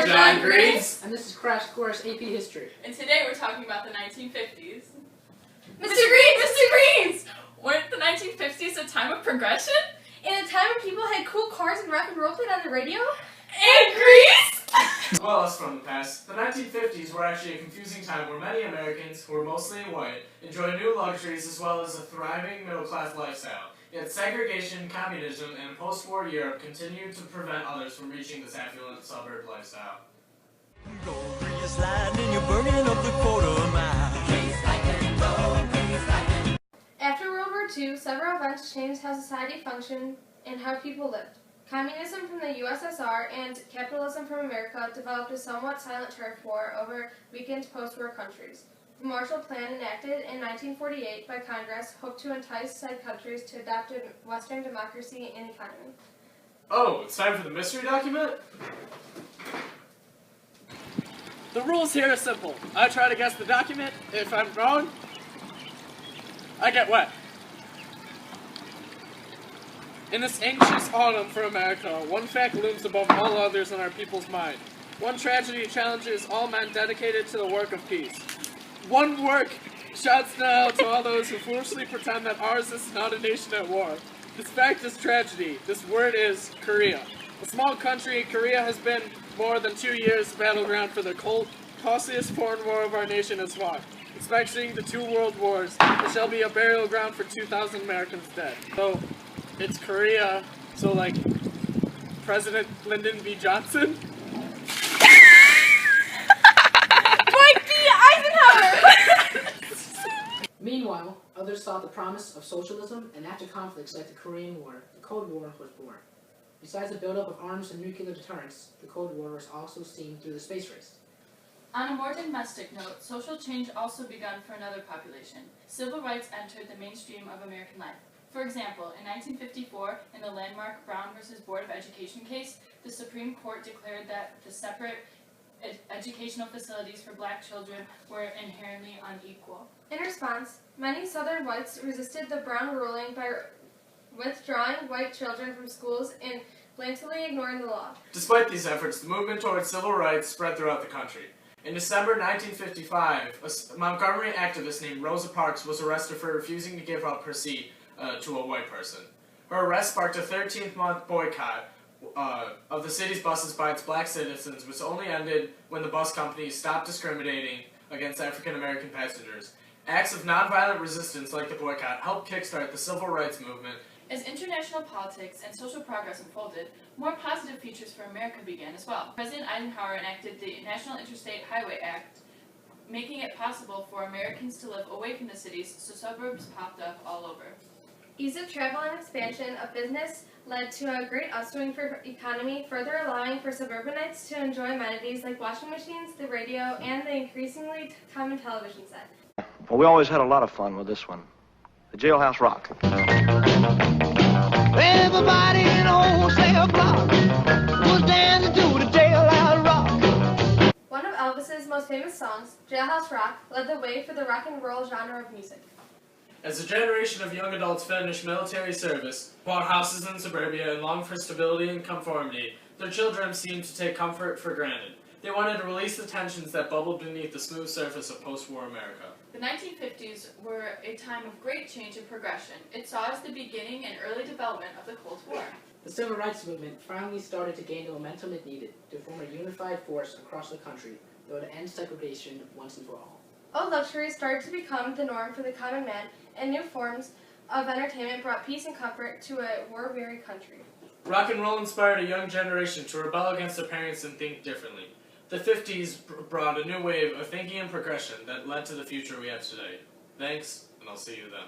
We're John Greaves. And this is Crash Course AP History. And today we're talking about the 1950s. Mr. Greens! Weren't the 1950s a time of progression? In a time when people had cool cars and rock and roll played on the radio? And Grease! Well, as from the past, the 1950s were actually a confusing time where many Americans, who were mostly white, enjoyed new luxuries as well as a thriving middle-class lifestyle. Yet segregation, communism, and post-war Europe continued to prevent others from reaching this affluent suburb lifestyle. After World War II, several events changed how society functioned and how people lived. Communism from the USSR and capitalism from America developed a somewhat silent turf war over weakened post-war countries. The Marshall Plan, enacted in 1948 by Congress, hoped to entice said countries to adopt a Western democracy and economy. Oh, it's time for the mystery document? The rules here are simple. I try to guess the document. If I'm wrong, I get wet. In this anxious autumn for America, one fact looms above all others in our people's mind. One tragedy challenges all men dedicated to the work of peace. One work shouts now to all those who foolishly pretend that ours is not a nation at war. This fact is tragedy. This word is Korea. A small country, Korea has been more than 2 years battleground for the costliest foreign war of our nation has fought. Expecting the 2 world wars, it shall be a burial ground for 2,000 Americans dead. So, it's Korea, so like, President Lyndon B. Johnson? Meanwhile, others saw the promise of socialism, and after conflicts like the Korean War, the Cold War was born. Besides the buildup of arms and nuclear deterrence, the Cold War was also seen through the space race. On a more domestic note, social change also begun for another population. Civil rights entered the mainstream of American life. For example, in 1954, in the landmark Brown v. Board of Education case, the Supreme Court declared that the separate educational facilities for black children were inherently unequal. In response, many Southern whites resisted the Brown ruling by withdrawing white children from schools and blatantly ignoring the law. Despite these efforts, the movement towards civil rights spread throughout the country. In December 1955, a Montgomery activist named Rosa Parks was arrested for refusing to give up her seat to a white person. Her arrest sparked a 13-month boycott of the city's buses by its black citizens, which only ended when the bus companies stopped discriminating against African-American passengers. Acts of nonviolent resistance like the boycott helped kickstart the civil rights movement. As international politics and social progress unfolded, more positive features for America began as well. President Eisenhower enacted the National Interstate Highway Act, making it possible for Americans to live away from the cities, so suburbs popped up all over. Ease of travel and expansion of business led to a great upswing for economy, further allowing for suburbanites to enjoy amenities like washing machines, the radio, and the increasingly common television set. Well, we always had a lot of fun with this one. The Jailhouse Rock. Everybody in the wholesale block was dancing to the Jailhouse Rock. One of Elvis's most famous songs, Jailhouse Rock, led the way for the rock and roll genre of music. As a generation of young adults finished military service, bought houses in suburbia, and longed for stability and conformity, their children seemed to take comfort for granted. They wanted to release the tensions that bubbled beneath the smooth surface of post-war America. The 1950s were a time of great change and progression. It saw as the beginning and early development of the Cold War. The civil rights movement finally started to gain the momentum it needed to form a unified force across the country that would end segregation once and for all. Old luxuries started to become the norm for the common man, and new forms of entertainment brought peace and comfort to a war-weary country. Rock and roll inspired a young generation to rebel against their parents and think differently. The 50s brought a new wave of thinking and progression that led to the future we have today. Thanks, and I'll see you then.